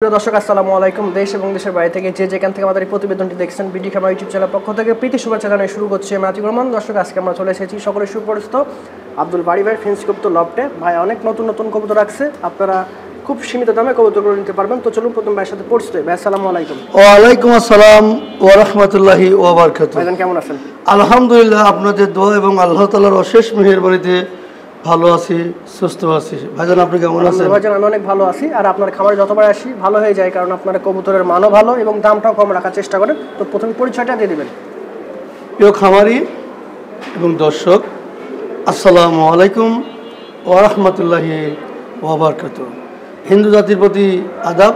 প্রিয় দর্শক আসসালামু আলাইকুম। দেশ এবং দেশের বাইরে থেকে যে যেখান থেকে আমাদের এই প্রতিবেদনটি দেখছেন বিডি খামার ইউটিউব চ্যানেল পক্ষ থেকে প্রীতি শুভেচ্ছা জানিয়ে শুরু করছে মাতিউর রহমান। দর্শক আজকে আমরা চলে এসেছি সকলের সুপরিচিত আব্দুল বাড়ি ভাই ফেন্সি কবুতর লফটে। ভাই অনেক নতুন নতুন কবুতর রাখছে, আপনারা খুব সীমিত দামে কবুতরগুলো নিতে পারবেন। তো চলুন প্রথম ভাইয়ের সাথে পরিচিত ভাই। আসসালামু আলাইকুম। ওয়ালাইকুম আসসালাম ওয়া রাহমাতুল্লাহি ওয়া বারাকাতুহু। ভাইজান কেমন আছেন? আলহামদুলিল্লাহ, আপনাদের দোয়া এবং আল্লাহ তাআলার অশেষ মেহেরবানিতে ভালো আছি, সুস্থ আছি। ভাইজান আপনি কেমন আছেন? ভাইজান আমি অনেক ভালো আছি। আর আপনার খামারে যতবার আসি ভালো হয়ে যায়, কারণ আপনার কবুতরের মানও ভালো এবং দামটাও কম রাখার চেষ্টা করেন। তো প্রথমে পরিচয়টা দিয়ে দিবেন। প্রিয় খামারি এবং দর্শক, আসসালামু আলাইকুম ওয়া রাহমাতুল্লাহি ওয়া বারাকাতুহু। হিন্দু জাতির প্রতি আদাব,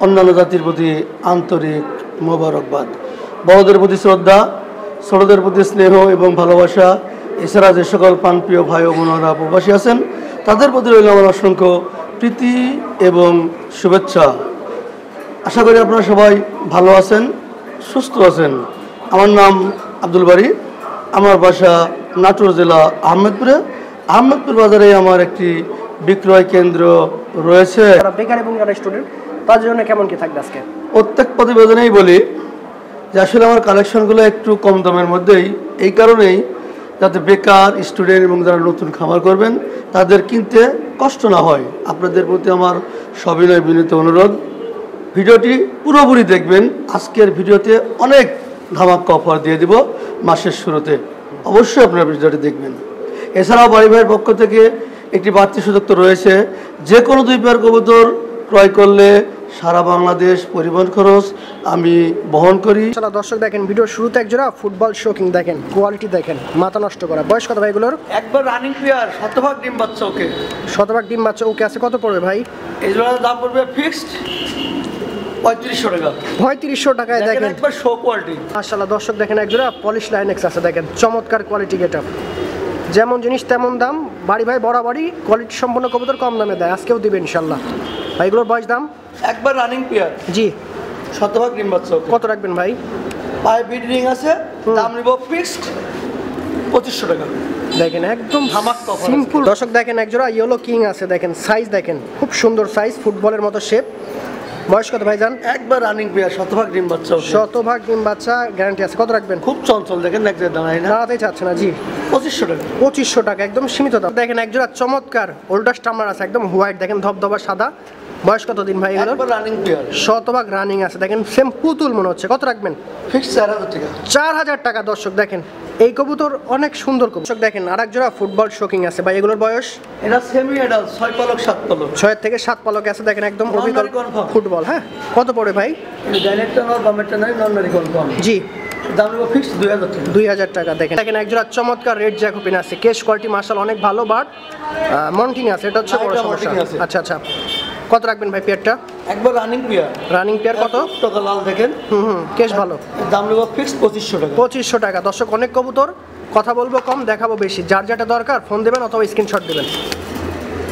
অন্যান্য জাতির প্রতি আন্তরিক মোবারকবাদ। বড়দের প্রতি শ্রদ্ধা, ছোটদের প্রতি স্নেহ এবং ভালোবাসা। এছাড়া যে সকল প্রাণপ্রিয় ভাই ও বোনেরা প্রবাসী আছেন, তাদের প্রতি রইল আমার অসংখ্য প্রীতি এবং শুভেচ্ছা। আশা করি আপনারা সবাই ভালো আছেন, সুস্থ আছেন। আমার নাম আব্দুল বাড়ি, আমার বাসা নাটোর জেলা আহমেদপুরে। আহমেদপুর বাজারে আমার একটি বিক্রয় কেন্দ্র রয়েছে। যারা বেকার এবং যারা স্টুডেন্ট তাদের জন্য কেমন কি থাকবে আজকে? প্রত্যেক প্রতিবেদনেই বলি যে আসলে আমার কালেকশনগুলো একটু কম দামের মধ্যেই, এই কারণেই যাতে বেকার স্টুডেন্ট এবং যারা নতুন খামার করবেন তাদের কিনতে কষ্ট না হয়। আপনাদের প্রতি আমার সবিনয় বিনীত অনুরোধ, ভিডিওটি পুরোপুরি দেখবেন। আজকের ভিডিওতে অনেক ধামাকা অফার দিয়ে দিব মাসের শুরুতে, অবশ্যই আপনারা ভিডিওটি দেখবেন। এছাড়াও বাড়ি ভাইয়ের পক্ষ থেকে একটি বাড়তি সুযোগ তো রয়েছে, যে কোনো 2 পেয়ার কবুতর ক্রয় করলে সারা বাংলাদেশ পরিবহন খরচ আমি বহন করি। দর্শক দেখেন ভিডিওর শুরুতে একজোড়া ফুটবল শোকিং দেখেন, কোয়ালিটি দেখেন, মাথা নষ্ট করা। বয়স কত ভাইগুলোর? একবার রানিং পেয়ার, শতভাগ ডিম বাচ্চা। ওকে, শতভাগ ডিম বাচ্চা ওকে আছে। কত পড়বে ভাই? এই জোড়ার দাম পড়বে ফিক্সড 3500 টাকা। 3500 টাকায় দেখেন, একবার শো কোয়ালিটি। মাশাআল্লাহ দর্শক দেখেন একজোড়া পলিশ লাইনেক্স আছে, দেখেন চমৎকার কোয়ালিটি গেটআপ। যেমন জিনিস তেমন দাম। বাড়ি ভাই বরাবরই কোয়ালিটি সম্পন্ন কবুতর কম দামে দেয়, আজকেও দিবে ইনশাআল্লাহ। ভাইগুলোর বয়স দাম? একবার রানিং পেয়ার, জি শতভাগ ডিম বাচ্চা। কত রাখবেন ভাই? পায়ে বিডিং আছে, দাম নিব ফিক্সড 2500 টাকা। দেখেন একদম সিম্পল। দর্শক দেখেন একজোড়া ইয়েলো কিং আছে, দেখেন সাইজ দেখেন খুব সুন্দর সাইজ, ফুটবলের মতো শেপ। বয়স কত ভাইজান? একবার রানিং পেয়ার, শতভাগ ডিম বাচ্চা। শতভাগ ডিম বাচ্চা গ্যারান্টি আছে। কত রাখবেন? খুব চঞ্চল, দেখেন এক জায়গায় দাঁড়ায় না, দাঁড়াতেই চাচ্ছে না। জি 2500 টাকা। 2500 টাকা একদম সীমিত দাম। দেখেন একজোড়া চমৎকার ওল্ডার স্টামার আছে, একদম হোয়াইট, দেখেন ধবধবা সাদা। বয়স কত দিন ভাই এগুলো? একবার রানিং পেয়ার, শতভাগ রানিং আছে, দেখেন সেম পুতুল মনে হচ্ছে। কত রাখবেন? ফিক্সড 4000 টাকা। 4000 টাকা। দর্শক দেখেন এই কবুতর অনেক সুন্দর কবুতর। দর্শক দেখেন আরেক জোড়া ফুটবল শোকিং আছে ভাই, এগুলোর বয়স? এটা সেমি অ্যাডাল্ট, 6 পালক 7 পালক। 6 থেকে 7 পালক আছে, দেখেন একদম অবিকল ফুটবল। হ্যাঁ কত পড়ে ভাই? ডাইরেক্টটা নর বামেরটা নাই, নরমালি কনফার্ম। জি দাম নিব ফিক্সড 2000 টাকা। 2000 টাকা। দেখেন দেখেন একজোড়া চমৎকার রেড জ্যাকোপিন আছে, কেশ কোয়ালিটি মাশাআল্লাহ অনেক ভালো, বাট মন্টিং আছে, এটা হচ্ছে বড় সমস্যা। আচ্ছা আচ্ছা, কত রাখবেন ভাই পেয়ারটা? একবার রানিং পেয়ার। রানিং পেয়ার কত টাকা? লাল দেখেন, কেশ ভালো। দাম নেব ফিক্সড 2500 টাকা। 2500 টাকা। দর্শক অনেক কবুতর, কথা বলবো কম, দেখাবো বেশি। যার যেটা দরকার ফোন দেবেন অথবা স্ক্রিনশট দেবেন।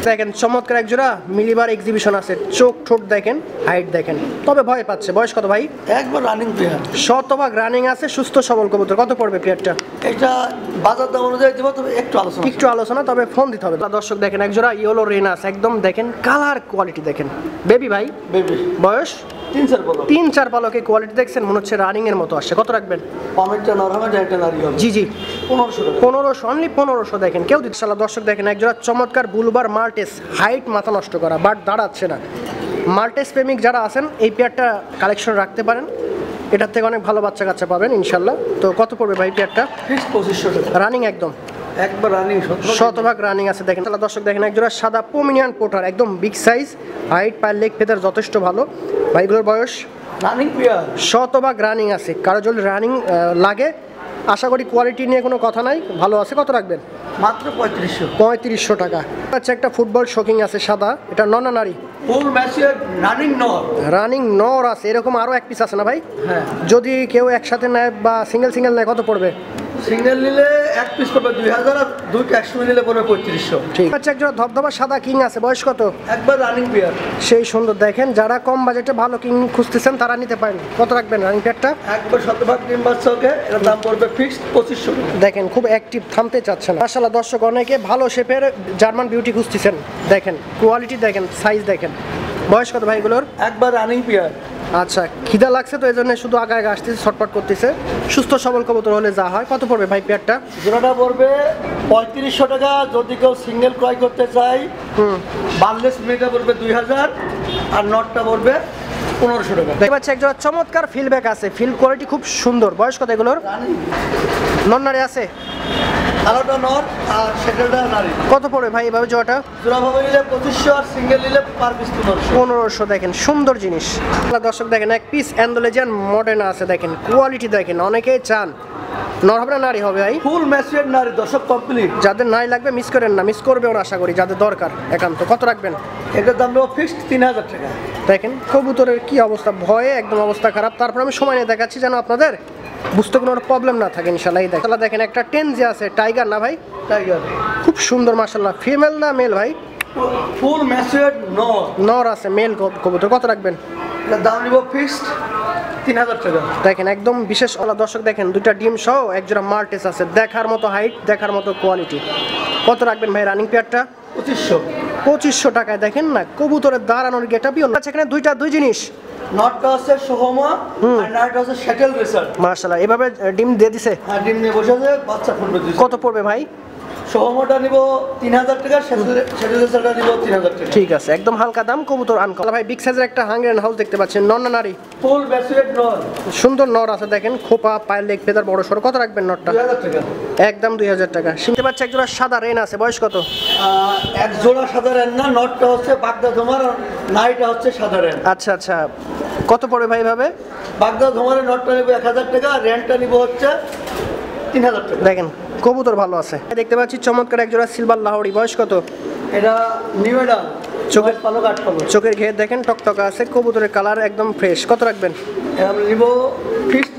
দেখেন চমৎকার একজোড়া মিলিবার এক্সিবিশন আছে, চোখ ঠোঁট দেখেন, হাইট দেখেন, তবে ভয় পাচ্ছে। বয়স কত ভাই? একবার রানিং পেয়ার, শতভাগ রানিং আছে, সুস্থ সবল কবুতর। কত পড়বে পেয়ারটা? এটা বাজার দাম অনুযায়ী দেবো, তবে একটু আলোচনা, তবে ফোন দিতে হবে। দর্শক দেখেন একজোড়া ইয়েলো রেনাস, একদম দেখেন কালার কোয়ালিটি দেখেন, বেবি ভাই। বেবি, বয়স 3-4 পালক। 3-4 পালকে কোয়ালিটি দেখছেন, মনে হচ্ছে রানিং এর মতো আসছে। কত রাখবেন? পামেরটা নর হবে, ডাইরেক্টটা নারী হবে। জি জি 1500 টাকা। 1500 অনলি 1500 দেখেন কেউ দিচ্ছে। দর্শক দেখেন একজোড়া চমৎকার বুলবার মাল্টেস, হাইট মাথা নষ্ট করা, বাট দাঁড়াচ্ছে না। মাল্টেস প্রেমিক যারা আছেন এই পেয়ারটা কালেকশন রাখতে পারেন, এটার থেকে অনেক ভালো বাচ্চা কাচ্চা পাবেন ইনশাল্লাহ। তো কত পড়বে ভাই পেয়ারটা? ফিক্স 2500 টাকা। রানিং একদম একবার রানিং, শতভাগ রানিং আছে। দেখেন তাহলে দর্শক দেখেন একজোড়া সাদা পোমিনিয়ান পোটার, একদম বিগ সাইজ, হাইট, পায়ের লেগ ফেদার যথেষ্ট ভালো। ভাইগুলোর বয়স? রানিং পেয়ার, শতভাগ রানিং আছে। কারো যদি রানিং লাগে আশা করি কোয়ালিটি নিয়ে কোনো কথা নাই, ভালো আছে। কত রাখবেন? মাত্র 3500। 3500 টাকা। আচ্ছা একটা ফুটবল শোকিং আছে সাদা, এটা নর না নারী? ফুল ম্যাচিউর রানিং নর। রানিং নর আছে, এরকম আরো এক পিস আছে না ভাই? হ্যাঁ, যদি কেউ একসাথে নেয় বা সিঙ্গেল সিঙ্গেল নেয় কত পড়বে? সিঙ্গেল নিলে এক পিস পড়বে 2000, আর দুইটা একসঙ্গে নিলে পড়বে 3500। ঠিক আছে। একজোড়া ধবধবা সাদা কিং আছে, বয়স কত? একবার রানিং পেয়ার, সেই সুন্দর। দেখেন যারা কম বাজেটে ভালো কিং খুঁজতেছেন তারা নিতে পারেন। কত রাখবেন রানিং পেয়ারটা? একবার শতভাগ ডিম বাচ্চা। ওকে, এর দাম পড়বে ফিক্সড 2500 টাকা। দেখেন খুব অ্যাক্টিভ, থামতে চাচ্ছে না মাশাআল্লাহ। দর্শক অনেকে ভালো শেপের জার্মান বিউটি খুঁজতেছেন, দেখেন কোয়ালিটি দেখেন, সাইজ দেখেন, বয়স কত ভাই এগুলোর? একবার রানিং পেয়ার। আচ্ছা, খিদা লাগছে তো এই জন্য শুধু আগে আগে আসতেছে, ছটপট করতেছে। সুস্থ সবল কবুতর হলে যা হয়। কত পড়বে ভাই পেয়ারটা? জোড়াটা পড়বে 3500 টাকা। যদি কেউ সিঙ্গেল ক্রয় করতে চাই, বার্লেস মেয়েটা পড়বে 2000, আর নটটা পড়বে 1500 টাকা। দেখতে পাচ্ছি একজোড়া চমৎকার ফিলব্যাক আছে, ফিল কোয়ালিটি খুব সুন্দর। বয়স কত এগুলোর? নন্নারে আছে? আলোটা নট আর সেটেলটা নারী। কত পড়বে ভাই এভাবে জোড়াটা? জোড়া ভাবে নিলে 2500, আর সিঙ্গেল নিলে পার পিস 1500। 1500। দেখেন সুন্দর জিনিস। দর্শক দেখেন এক পিস অ্যান্ডোলেজিয়ান মডার্ন আছে, দেখেন কোয়ালিটি দেখেন। অনেকেই চান নর হবে না নারী হবে ভাই? ফুল ম্যাচিউরড নারী, দর্শক কমপ্লিট। যাদের নারী লাগবে মিস করেন না, মিস করবেও না আশা করি। যাদের দরকার একান্ত। কত রাখবেন? এটার দাম দেবো ফিক্সড 3000 টাকা। দেখেন কবুতরের কি অবস্থা, ভয়ে একদম অবস্থা খারাপ। তারপর আমি সময় নিয়ে দেখাচ্ছি যেন আপনাদের বুঝতে কোনো প্রবলেম না থাকে ইনশাল্লাহ। এই দেখেন একটা টেনজি আছে, টাইগার না ভাই? টাইগার খুব সুন্দর মাশাআল্লাহ। ফিমেল না মেল ভাই? ফুল ম্যাচিউরড নর। নর আছে, মেল কবুতর। কত রাখবেন? এটার দাম নিব ফিক্সড 3000 টাকা। দেখেন একদম বিশেষ দর্শক দেখেন দুইটা ডিম সহ একজোড়া মাল্টেস আছে, দেখার মতো হাইট, দেখার মতো কোয়ালিটি। কত রাখবেন ভাই রানিং পেয়ারটা? 2500। 2500 টাকায়। দেখেন না কবুতরের দাঁড়ানোর গেটাপিও না। এখানে দুই জিনিস, নটটা হচ্ছে সোহমা আর নাইটটা হচ্ছে শ্যাটেল রেসার। মাশাআল্লাহ। এভাবে ডিম দিয়ে দিছে? হ্যাঁ, ডিম নিয়ে বসে আছে, বাচ্চা ফুটবে। কত পড়বে ভাই? সোহমাটা নিব 3000 টাকা, শ্যাটেল রেসারটা নিব 3000 টাকা। ঠিক আছে, একদম হালকা দাম, কবুতর আনকম। ভাই বিগ সাইজের একটা হাঙ্গেরিয়ান হাউস দেখতে পাচ্ছেন, নর না নারী? ফুল ম্যাচিউরড নর। সুন্দর নর আছে দেখেন, খোপা, পায়ের লেগ ফেদার বড় সড়ো। কত রাখবেন নরটা? 2000 টাকা। একদম 2000 টাকা। শুনতে পাচ্ছি একজোড়া সাদা রেন আছে, বয়স কত? এক জোড়া সাধারণ না, নটটা হচ্ছে বাগদা ধোমার, আর নাইটা হচ্ছে সাধারণ। আচ্ছা আচ্ছা, কত পড়বে ভাই ভাবে? বাগদা ধোমারের নটটা নিব 1000 টাকা, আর রেন্টটা নিব হচ্ছে 3000 টাকা। দেখেন কবুতর ভালো আছে। দেখতে পাচ্ছি চমৎকার একজোড়া সিলভার লাহোরি, বয়স কত? এটা নিউ এডাল, চোখের পালক 8 পালক। চোখের ঘের দেখেন টকটকা আছে, কবুতরের কালার একদম ফ্রেশ। কত রাখবেন? আমরা নিব ফিক্সড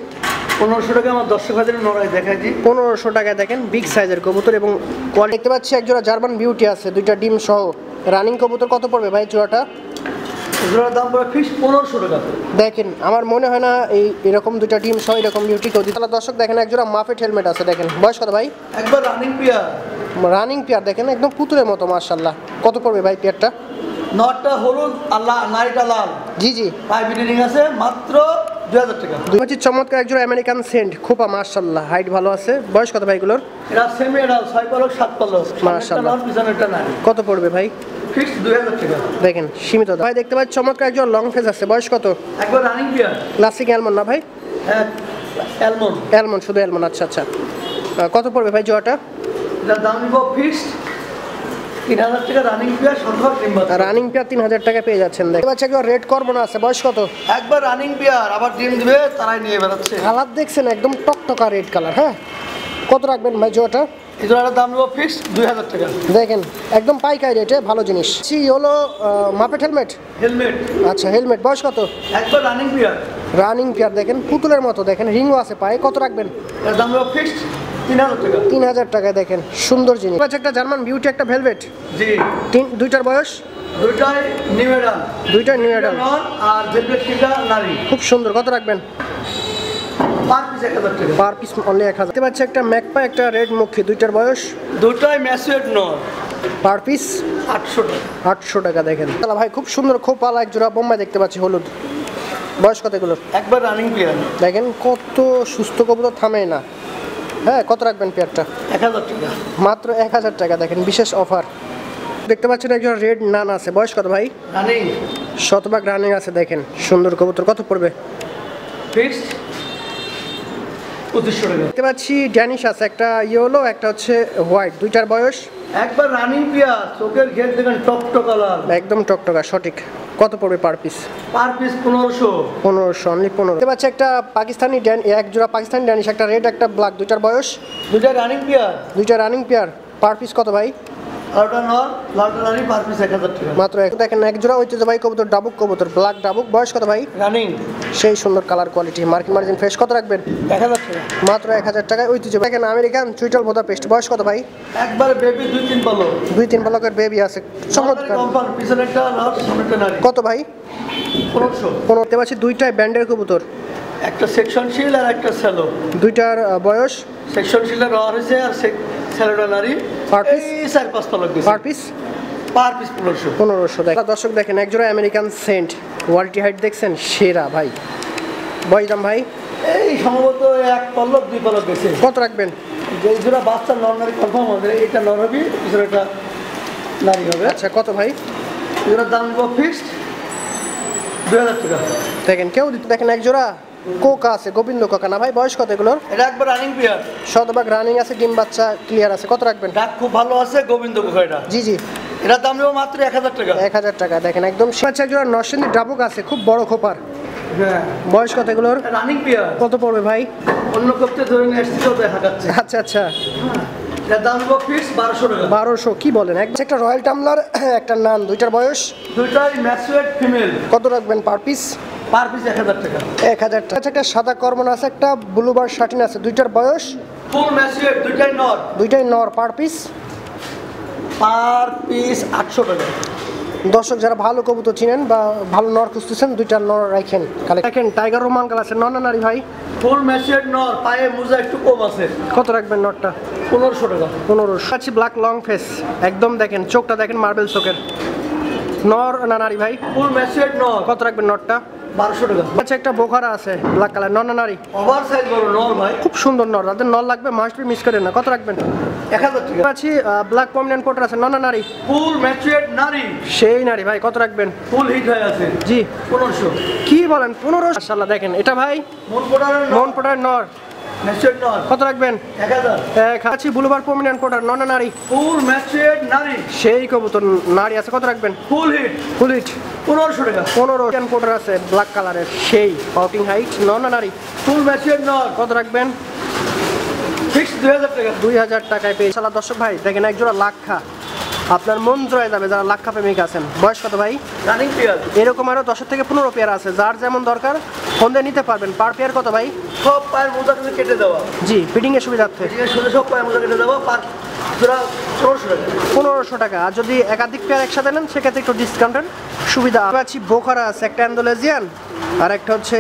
1500 টাকা। আমার দর্শক হাজার নড়াই দেখাচ্ছি 1500 টাকায়। দেখেন বিগ সাইজের কবুতর এবং কোয়ালিটি। দেখতে পাচ্ছি একজোড়া জার্মান বিউটি আছে, দুইটা ডিম সহ রানিং কবুতর। কত পড়বে ভাই জোড়াটা? জোড়ার দাম পড়ে ফিক্সড 1500 টাকা। দেখেন আমার মনে হয় না এরকম দুইটা ডিম সহ এরকম বিউটি কেউ দিতে। দর্শক দেখেন একজোড়া মাফেট হেলমেট আছে, দেখেন বয়স কত ভাই? একবার রানিং পেয়ার। রানিং পেয়ার দেখেন একদম পুতুলের মতো মাশাআল্লাহ। কত পড়বে ভাই পেয়ারটা? নটটা হলুদ আর নাইটা লাল। জি জি। পাইপ রিডিং আছে মাত্র 2000 টাকা। দুই চমৎকার একজোড়া আমেরিকান সেন্ট, খোপা মাশাআল্লাহ, হাইট ভালো আছে। বয়স কত ভাই এগুলোর? এটা সেমি এডাল, 6 পালক 7 পালক। মাশাআল্লাহ। পিছনেরটা নাই। কত পড়বে ভাই? ফিক্সড 2000 টাকা। দেখেন সীমিত দাম। ভাই দেখতে পাচ্ছি চমৎকার একজোড়া লং ফেজ আছে, বয়স কত? একবার রানিং পেয়ার। ক্লাসিক অ্যালমন্ড না ভাই? হ্যাঁ, অ্যালমন্ড। অ্যালমন্ড, শুধু অ্যালমন্ড। আচ্ছা আচ্ছা, কত পড়বে ভাই জোড়াটা? এটার দাম নিব ফিক্সড 3000 টাকা। রানিং পেয়ার, শতভাগ ডিম বাচ্চা। রানিং পেয়ার 3000 টাকা পেয়ে যাচ্ছেন। দেখতে পাচ্ছি একবার রেড কর্বন আছে, বয়স কত? একবার রানিং পেয়ার, আবার ডিম দিবে, তারাই নিয়ে বেড়াচ্ছে। কালার দেখছেন একদম টকটকা রেড কালার। হ্যাঁ, কত রাখবেন ভাই জোড়াটা? এই জোড়াটার দাম নেবো ফিক্সড 2000 টাকা। দেখেন একদম পাইকারি রেটে, ভালো জিনিস। হলো মাপেট হেলমেট। হেলমেট। আচ্ছা, হেলমেট। বয়স কত? একবার রানিং পেয়ার। রানিং পেয়ার দেখেন পুতুলের মতো, দেখেন রিংও আছে পায়ে। কত রাখবেন? এর দাম নেবো ফিক্সড 3000 টাকা। 3000 টাকায়। দেখেন সুন্দর জিনিস। আচ্ছা, একটা জার্মান বিউটি, একটা ভেলভেট। জি। দুইটার বয়স? দুইটাই নিউ এডাল। দুইটা নিউ এডাল। আর ভেলভেট কিটা নারী। খুব সুন্দর। কত রাখবেন? পার পিস 1000 টাকা। Per piece only 1000। দেখতে পাচ্ছি একটা ম্যাকপা, একটা রেড মুখী, দুইটার বয়স? দুটাই ম্যাচুয়ার্ড নর। পার পিস 800 টাকা। 800 টাকা। দেখেন তাহলে ভাই খুব সুন্দর খোপালা এক জোড়া বোম্বাই দেখতে পাচ্ছি হলুদ। বয়স কত এগুলোর? একবার রানিং পেয়ার। দেখেন কত সুস্থ কবুতর, থামে না। হ্যাঁ, কত রাখবেন পেয়ারটা? 1000 টাকা। মাত্র 1000 টাকা। দেখেন বিশেষ অফার। দেখতে পাচ্ছেন একজন রেড নান আছে, বয়স কত ভাই? রানিং। শতভাগ রানিং আছে। দেখেন সুন্দর কবুতর। কত পড়বে? ফিক্সড 2500 টাকা। দেখতে পাচ্ছি ড্যানিশ আছে, একটা ইয়েলো, একটা হচ্ছে হোয়াইট, দুইটার বয়স? একবার রানিং পেয়ার, চোখের ঘের দেখেন টকটকা লাল, একদম টকটকা, সঠিক। কত পড়বে per piece? Per piece 1500। 1500, only 15। দেখতে পাচ্ছি একটা পাকিস্তানি এক জোড়া পাকিস্তানি ড্যানিশ, একটা রেড, একটা ব্ল্যাক, দুইটার বয়স? দুইটা রানিং পেয়ার। দুইটা রানিং পেয়ার। পার পিস কত ভাই? লালটা নর, লালটা রানিং, পার পিস 1000 টাকা। মাত্র দেখেন এক জোড়া ঐতিহ্যবাহী কবুতর, ডাবুক কবুতর, ব্ল্যাক ডাবুক। বয়স কত ভাই? রানিং। সেই সুন্দর কালার কোয়ালিটি, মার্কিন মার্জিন ফ্রেশ। কত রাখবেন? 1000 টাকা। মাত্র 1000 টাকায় ঐতিহ্য। দেখেন আমেরিকান চুইটাল ভোদা পেস্ট। বয়স কত ভাই? একবার বেবি 2-3 পালো। 2-3 পালকের বেবি আছে, চমৎকার। কম্পাউন্ড, পিছনেরটা লাল, সামনেরটা নারী। কত ভাই? 1500। 15। তে পাচ্ছি দুইটাই ব্যান্ডের কবুতর, একটা সেকশন শিল আর একটা স্যালো। দুইটার বয়স? সেকশন শিলটা রওয়ার হয়েছে, আর স্যালোটা নারী। Per piece? এই 4-5 পালক দিছে। Per piece per piece 1500। 1500 দেখেন দর্শক, দেখেন একজোড়া আমেরিকান সেন্ট কোয়ালিটি হাইট দেখছেন সেরা ভাই। বয়স দাম ভাই এই সম্ভবত এক পল্লব 2 পল্লব বেশি। কত রাখবেন? যে জোড়া বাচ্চা নর্মালি কনফার্ম হবে, এটা নর হবে, পিছনে একটা নারী হবে। আচ্ছা কত ভাই? এগুলোর দাম দেবো ফিক্সড 2000 টাকা। দেখেন কেউ দিতে, দেখেন একজোড়া কোকা আছে, গোবিন্দ কোকা না ভাই? বয়স কত এগুলোর? এটা একবার রানিং পেয়ার, শতভাগ রানিং আছে, ডিম বাচ্চা ক্লিয়ার আছে। কত রাখবেন? ডাক খুব ভালো আছে, গোবিন্দ কোকা এটা। জি জি, এটার দাম দেবো মাত্র 1000 টাকা। 1000 টাকা। দেখেন একদম আচ্ছা, একজোড়া নরসিংদী ডাবুক আছে, খুব বড় খোপার। হ্যাঁ, বয়স কত এগুলোর? Running pair. কত পড়বে ভাই? অন্য করতে ধরে নিয়ে এসেছি তো দেখা যাচ্ছে। আচ্ছা আচ্ছা, এটার দাম দেবো ফিক্সড 1200 টাকা। 1200 কি বলেন? একটা রয়্যাল টামলার, একটা নান, দুইটার বয়স, দুইটাই ম্যাচুয়েট ফিমেল। কত রাখবেন পার পিস? পার পিস 1000 টাকা। 1000 টাকা। একটা সাদা কর্মন আছে, একটা ব্লুবার শাটিন আছে, দুইটার বয়স, ফুল ম্যাচুয়েট, দুইটাই নর। দুইটাই নর। Per piece? পার পিস 800 টাকা। দর্শক যারা ভালো কবুতর চিনেন বা ভালো নর খুঁজতেছেন, দুইটা নর রাখেন। দেখেন টাইগার রোমান কাল আছে, নর না নারী ভাই? ফুল ম্যাচুয়েট নর, পায়ে মোজা একটু কম আছে। কত রাখবেন নরটা? 1500 টাকা। 1500। আছে ব্ল্যাক লং ফেস, একদম দেখেন চোখটা দেখেন মার্বেল চোখের। নর না নারী ভাই? ফুল ম্যাচুয়েট নর। কত রাখবেন নরটা? 1200 টাকা। আচ্ছা একটা বোখারা আছে ব্ল্যাক কালার, নর না নারী? ওভার সাইজ বড় নর ভাই, খুব সুন্দর নর, যাদের নর লাগবে মাস্ট বি মিস করেন না। কত রাখবেন? 1000 টাকা। আছি ব্ল্যাক পমিনেন্ট পোটার আছে, নর না নারী? ফুল ম্যাচুয়েট নারী, সেই নারী ভাই। কত রাখবেন? ফুল হিট হয়ে আছে। জি 1500। কি বলেন? 1500? মাশাআল্লাহ। দেখেন এটা ভাই মন পোটারের মন পোটার নর, ম্যাচুয়েট নর। কত রাখবেন? 1000। আছি ব্লুবার পমিনেন্ট পোটার, নর না নারী? ফুল ম্যাচুয়েট নারী, সেই কবুতর নারী আছে, কত রাখবেন? ফুল হিট, ফুলিট 1500 টাকা। 1500 পোটার আছে ব্ল্যাক কালারের, সেই পাউটিং হাইট, নর না নারী? ফুল ম্যাচুয়েট নর, কত রাখবেন? ফিক্সড 2000 টাকা। 2000 টাকায় পেয়ে সালা। দর্শক ভাই দেখেন একজোড়া লাক্ষা, আপনার মন জয় যাবে যারা লাক্ষা প্রেমিক আছেন। বয়স কত ভাই? Running pair. এরকম আরো 10 থেকে 15 পেয়ার আছে, যার যেমন দরকার ফোন দিয়ে নিতে পারবেন। পার পেয়ার কত ভাই? সব পায়ের মোজা তুমি কেটে দেওয়া, জি ফিটিং এর সুবিধার্থে ঠিক আছে, সব পায়ের মোজা কেটে দেওয়া, পার জোড়া 1500 টাকা। 1500 টাকা। আর যদি একাধিক পেয়ার একসাথে নেন সেক্ষেত্রে একটু ডিসকাউন্টের সুবিধা আছে। বোখারা আছে, একটা অ্যান্ডোলেজিয়ান আর একটা হচ্ছে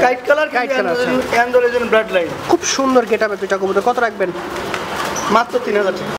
কাইট কালার, কাইট কালার আছে। Andalusian blood line. খুব সুন্দর গেট আপে দুইটা কবুতর। কত রাখবেন? মাত্র 3000 টাকা।